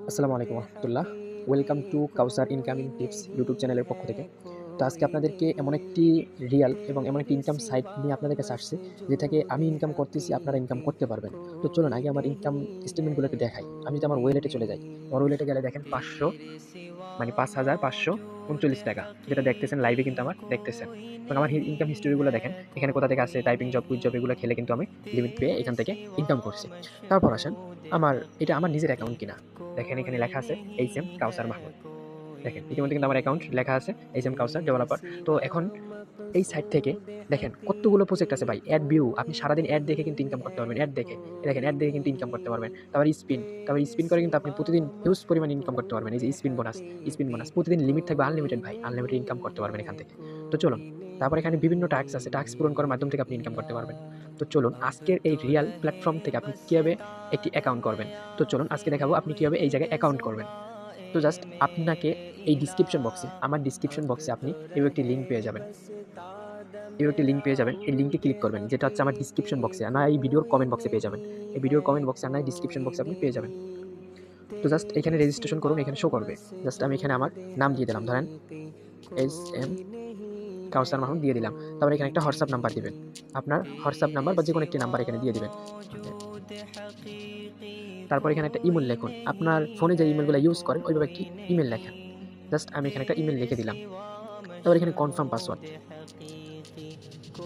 আসসালামু আলাইকুম রহমতুল্লাহ। Welcome to Kawsar incoming tips YouTube চ্যানেলের পক্ষ থেকে। তো আজকে আপনাদেরকে এমন একটি রিয়াল এবং এমন একটি ইনকাম সাইট নিয়ে আপনাদের কাছে আসছে, যে থেকে আমি ইনকাম করতেছি, আপনারা ইনকাম করতে পারবেন। তো চলুন আগে আমার ইনকাম স্টেটমেন্টগুলোকে দেখাই। আমি যদি আমার ওয়েলেটে চলে যাই, আমার ওয়েলেটে গেলে দেখেন 500 মানে ৫,৫৩৯ টাকা, যেটা দেখতেছেন লাইভে কিন্তু আমার দেখতেছেন। এবং আমার ইনকাম হিস্টোরিগুলো দেখেন, এখানে কোথা থেকে আসে, টাইপিং জব, কুইক জব এগুলো খেলে কিন্তু আমি লিমিট পেয়ে এখান থেকে ইনকাম করছি। তারপর আসেন, এটা আমার নিজের অ্যাকাউন্ট কিনা। দেখেন এখানে লেখা আছে এইচএম কাউসার মাহমুদ। দেখেন ইতিমধ্যে কিন্তু আমার অ্যাকাউন্ট লেখা আছে এইচএম কাউসার ডেভেলপার। তো এখন এই সাইট থেকে দেখেন কতগুলো প্রজেক্ট আছে ভাই। অ্যাড ভিউ, আপনি সারাদিন অ্যাড দেখে কিন্তু ইনকাম করতে পারবেন। অ্যাড দেখে, দেখেন অ্যাড দেখে কিন্তু ইনকাম করতে পারবেন। তারপর স্পিন করে কিন্তু আপনি প্রতিদিন হিউজ পরিমাণে ইনকাম করতে পারবেন। এই যে স্পিন বোনাস প্রতিদিন লিমিট থাকবে আনলিমিটেড ভাই, আনলিমিটেড ইনকাম করতে পারবেন এখান থেকে। তো চলুন, তারপর এখানে বিভিন্ন টাস্ক আছে, টাস্ক পূরণ করার মাধ্যম থেকে আপনি ইনকাম করতে পারবেন। তো চলুন আজকের এই রিয়াল প্ল্যাটফর্ম থেকে আপনি কিভাবে একটি অ্যাকাউন্ট করবেন। তো চলুন আজকে দেখাবো আপনি কিভাবে এই জায়গায় অ্যাকাউন্ট করবেন। তো জাস্ট আপনাকে এই আমার ডিসক্রিপশন বক্সে আপনি এও একটি লিঙ্ক পেয়ে যাবেন। এই লিঙ্কে ক্লিক করবেন, যেটা হচ্ছে আমার ডিসক্রিপশন বক্সে, না এই ভিডিওর কমেন্ট বক্সে পেয়ে যাবেন। এই ভিডিওর কমেন্ট বক্সে না ডিসক্রিপশন বক্সে আপনি পেয়ে যাবেন। তো জাস্ট এখানে রেজিস্ট্রেশন করুন, এখানে শো করবে। জাস্ট আমি এখানে আমার নাম দিয়ে দিলাম, ধরেন এস কাউসার মাহমুদ দিয়ে দিলাম। তারপর এখানে একটা হোয়াটসঅ্যাপ নাম্বার দিবেন, আপনার হোয়াটসঅ্যাপ নাম্বার বা যে কোনো একটি নাম্বার এখানে দিয়ে দিবেন। তারপর এখানে একটা ইমেল লিখুন, আপনার ফোনে যে ইমেলগুলো ইউজ করেন ওইভাবে একটি ইমেল লেখেন। জাস্ট আমি এখানে একটা ইমেল লিখে দিলাম। তারপর এখানে কনফার্ম পাসওয়ার্ড,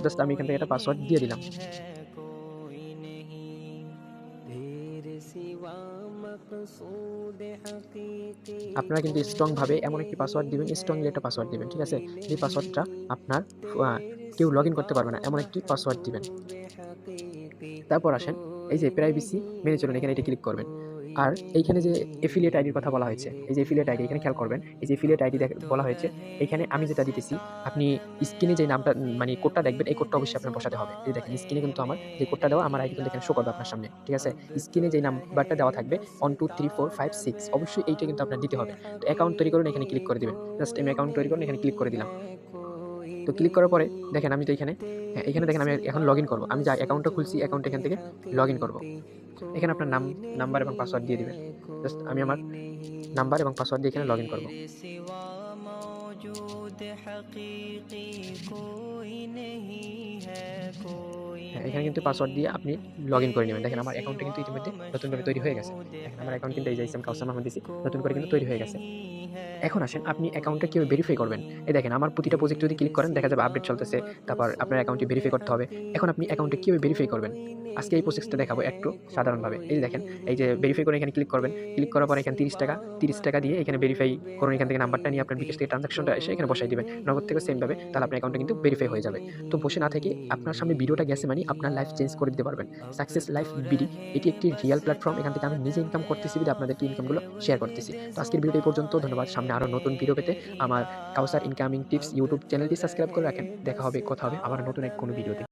জাস্ট আমি এখান থেকে একটা পাসওয়ার্ড দিয়ে দিলাম। আপনারা কিন্তু স্ট্রংভাবে এমন একটি পাসওয়ার্ড দিবেন, স্ট্রংলি একটা পাসওয়ার্ড দিবেন, ঠিক আছে? যে পাসওয়ার্ডটা আপনার কেউ লগ ইন করতে পারবে না, এমন একটি পাসওয়ার্ড দিবেন। তারপর আসেন, এই যে প্রাইভেসি মেনে চলুন, এখানে এটা ক্লিক করবেন। আর এইখানে যে এফিলিয়েট আইডির কথা বলা হয়েছে, এই যে এফিলিয়েট আইডি এখানে খেয়াল করবেন। এই যে এফিলিয়েট আইডি বলা হয়েছে, এখানে আমি যেটা দিতেছি, আপনি স্ক্রিনে যে নামটা মানে কোডটা দেখবেন, এই কোডটা অবশ্যই আপনার বসাতে হবে। এই দেখেন স্ক্রিনে কিন্তু আমার যে কোডটা দেওয়া, আমার আইডি কিন্তু এখানে শো করবে আপনার সামনে, ঠিক আছে? স্ক্রিনে যে নাম্বারটা দেওয়া থাকবে 1 2 3 4 5 6, অবশ্যই এইটা কিন্তু আপনার দিতে হবে। তো অ্যাকাউন্ট তৈরি করুন, এখানে ক্লিক করে দিবেন। জাস্ট আমি অ্যাকাউন্ট তৈরি করুন, এখানে ক্লিক করে দিলাম। তো ক্লিক করার পরে দেখেন আমি তো এখানে, হ্যাঁ, এখানে দেখেন আমি এখন লগইন করব। আমি যে অ্যাকাউন্টটা খুলছি, অ্যাকাউন্ট এখান থেকে লগইন করব। এখানে আপনার নাম্বার এবং পাসওয়ার্ড দিয়ে দিবেন। জাস্ট আমি আমার নাম্বার এবং পাসওয়ার্ড দিয়ে এখানে লগইন করব। হ্যাঁ, এখানে কিন্তু পাসওয়ার্ড দিয়ে আপনি লগইন করে নেবেন। দেখেন আমার অ্যাকাউন্টটা কিন্তু ইতিমধ্যে নতুনভাবে তৈরি হয়ে গেছে। দেখেন আমার অ্যাকাউন্ট কিন্তু এই যে ইসলাম কাউসার মাহমুদ দিছি, নতুন করে কিন্তু তৈরি হয়ে গেছে। এখন আসেন আপনি অ্যাকাউন্টটা কিভাবে ভেরিফাই করবেন। এই দেখেন আমার প্রতিটা প্রজেক্ট যদি ক্লিক করেন দেখা যাবে আপডেট চলতেছে। তারপর আপনার অ্যাকাউন্টটি ভেরিফাই করতে হবে। এখন আপনি অ্যাকাউন্টে কিভাবে ভেরিফাই করবেন? আজকে এই প্রসেসটা দেখাবো একটু সাধারণভাবে। এই যে দেখেন, এই যে ভেরিফাই করে এখানে ক্লিক করবেন। ক্লিক করার পরে এখানে ৳৩০ দিয়ে এখানে ভেরিফাই করুন। এখান থেকে নাম্বারটা নিয়ে আপনার বিকাশ থেকে ট্রান্সেকশনটা এসে এখানে বসায় দিবেন। নগদ থেকেও সেম ভাবে, তাহলে আপনার অ্যাকাউন্টটা কিন্তু ভেরিফাই হয়ে যাবে। তো বসে না থেকে আপনার সামনে ভিডিওটা গেছে মানে আপনার লাইফ চেঞ্জ করে দিতে পারবেন। সাকসেস লাইফ বিডি, এটি একটি রিয়াল প্ল্যাটফর্ম। এখান থেকে আমি নিজে ইনকাম করতেছি বিধায় আপনাদেরকে ইনকামগুলো শেয়ার করতেছি। তো আজকের ভিডিওটা এই পর্যন্ত। ধন্যবাদ। সামনে আরো নতুন ভিডিও পেতে আমার কাউসার ইনকামিং টিপস ইউটিউব চ্যানেলটি সাবস্ক্রাইব করে রাখেন। দেখা হবে, কথা হবে আবার নতুন এক কোনো ভিডিওতে।